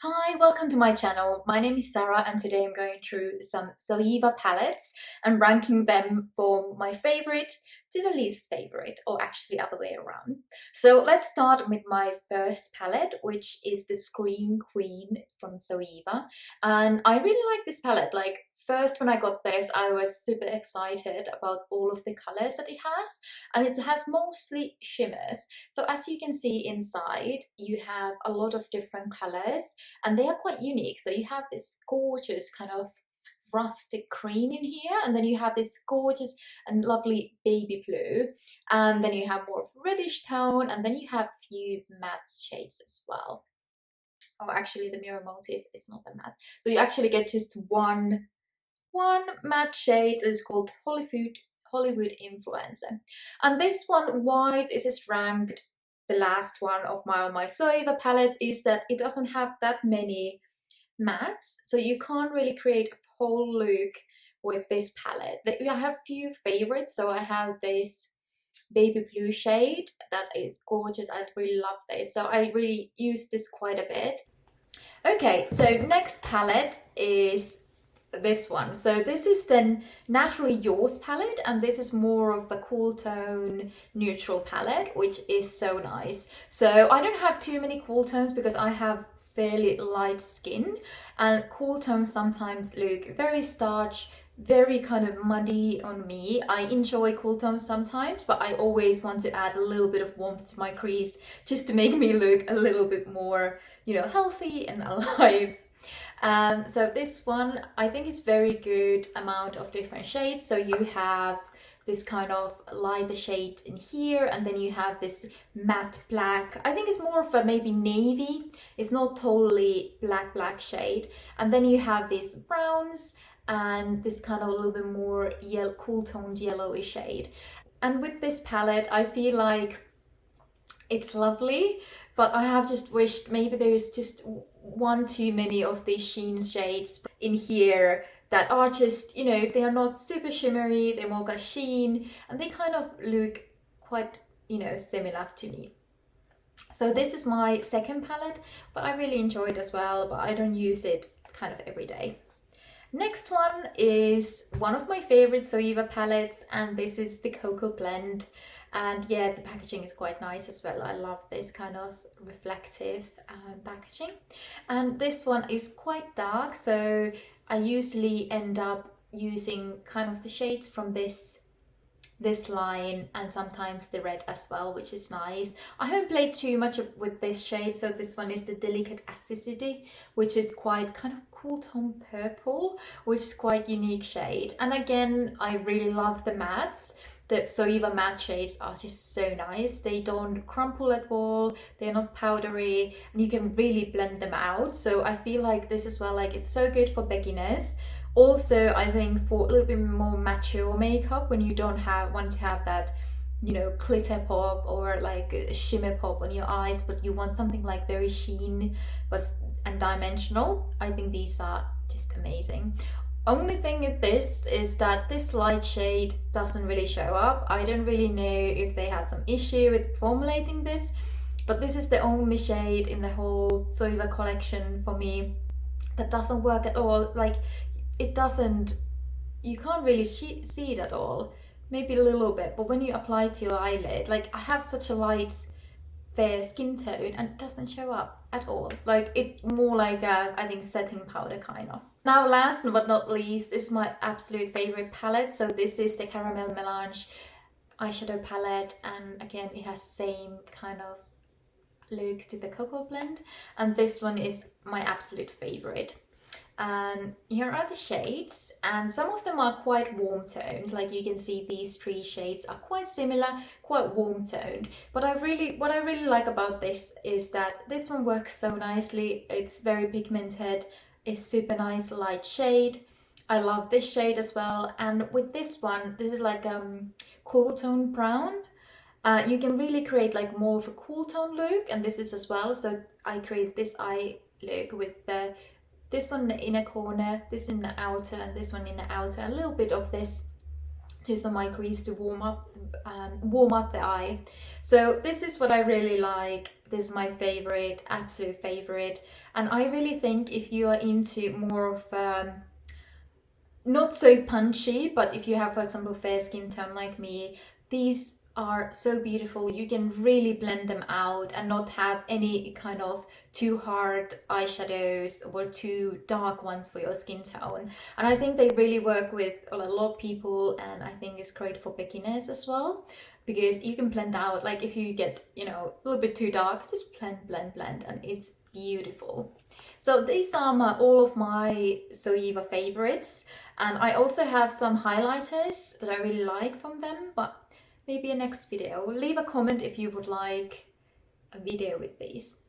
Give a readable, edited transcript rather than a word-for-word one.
Hi, welcome to my channel. My name is Sarah and today I'm going through some Zoeva palettes and ranking them from my favorite to the least favorite, or actually other way around. So let's start with my first palette, which is the Screen Queen from Zoeva. And I really like this palette. Like, first when I got this, I was super excited about all of the colors that it has, and it has mostly shimmers. So as you can see inside, you have a lot of different colors and they are quite unique. So you have this gorgeous kind of rustic cream in here, and then you have this gorgeous and lovely baby blue, and then you have more of reddish tone, and then you have a few matte shades as well. Oh, actually the mirror motif is not the matte, so you actually get just one matte shade that is called Hollywood Influencer. And this one, why this is ranked the last one of my Zoeva palettes, is that it doesn't have that many mattes, so you can't really create a whole look with this palette. I have few favorites. So I have this baby blue shade that is gorgeous. I really love this, so I really use this quite a bit. Okay, so next palette is this one. So this is the Naturally Yours palette, and this is more of a cool tone neutral palette, which is so nice. So I don't have too many cool tones because I have fairly light skin, and cool tones sometimes look very starch, very kind of muddy on me. I enjoy cool tones sometimes, but I always want to add a little bit of warmth to my crease just to make me look a little bit more, healthy and alive. So this one, I think it's very good amount of different shades. So you have this kind of lighter shade in here, and then you have this matte black. I think it's more of a maybe navy. It's not totally black shade. And then you have these browns and this kind of a little bit more cool toned yellowish shade. And with this palette, I feel like it's lovely, but I have just wished maybe there's just one too many of these sheen shades in here that are just, they are not super shimmery, they're more like sheen, and they kind of look quite, similar to me. So this is my second palette, but I really enjoy it as well, but I don't use it kind of every day. Next one is one of my favorite Zoeva palettes, and this is the Cocoa Blend. And yeah, the packaging is quite nice as well. I love this kind of reflective packaging. And this one is quite dark, so I usually end up using kind of the shades from this line, and sometimes the red as well, which is nice. I haven't played too much with this shade, so this one is the Delicate Acidity, which is quite kind of cool tone purple, which is quite unique shade. And again, I really love the mattes. The Zoeva matte shades are just so nice. They don't crumple at all, they're not powdery, and you can really blend them out. So I feel like this as well, like it's so good for beginners. Also, I think for a little bit more mature makeup, when you don't want to have that, glitter pop or like a shimmer pop on your eyes, but you want something like very sheen and dimensional, I think these are just amazing. Only thing with this is that this light shade doesn't really show up. I don't really know if they had some issue with formulating this, but this is the only shade in the whole Zoeva collection for me that doesn't work at all. Like, it doesn't, you can't really see it at all. Maybe a little bit, but when you apply it to your eyelid, like I have such a light fair skin tone and it doesn't show up at all. Like, it's more like a, I think, setting powder kind of. Now, last but not least, is my absolute favorite palette. So this is the Caramellange eyeshadow palette, and again, it has same kind of look to the Cocoa Blend, and this one is my absolute favorite. And here are the shades, and some of them are quite warm toned. Like you can see, these three shades are quite similar, quite warm toned. But what I really like about this is that this one works so nicely. It's very pigmented, it's super nice light shade. I love this shade as well. And with this one, this is like cool tone brown. You can really create like more of a cool tone look, and this is as well. So I create this eye look with this one in the inner corner, this in the outer, and this one in the outer. A little bit of this just on my crease to warm up the eye. So this is what I really like This is my favorite, absolute favorite. And I really think if you are into more of not so punchy, but if you have, for example, fair skin tone like me, these are so beautiful. You can really blend them out and not have any kind of too hard eyeshadows or too dark ones for your skin tone. And I think they really work with a lot of people, and I think it's great for beginners as well, because you can blend out, like if you get, you know, a little bit too dark, just blend, and it's beautiful. So these are all of my Zoeva favorites, and I also have some highlighters that I really like from them, but maybe a next video. Leave a comment if you would like a video with these.